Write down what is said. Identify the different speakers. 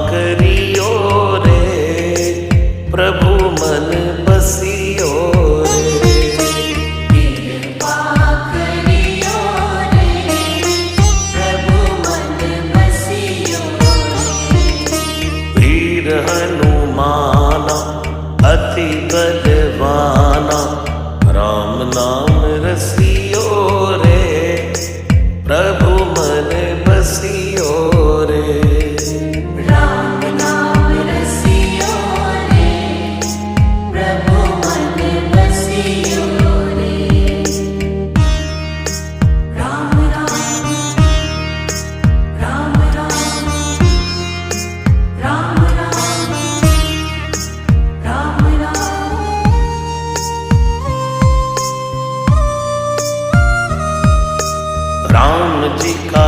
Speaker 1: करियो रे, प्रभु मन बसियो रे।
Speaker 2: कृपा करियो रे, प्रभु मन बसियो रे।
Speaker 1: वीर हनुमाना अति बलवाना, राम नाम रसियो रे, प्रभु मन बसियो रे।
Speaker 2: राम नाम रसियो रे, प्रभु मन बसियो रे। राम राम राम राम, राम राम राम राम।
Speaker 1: राम जी का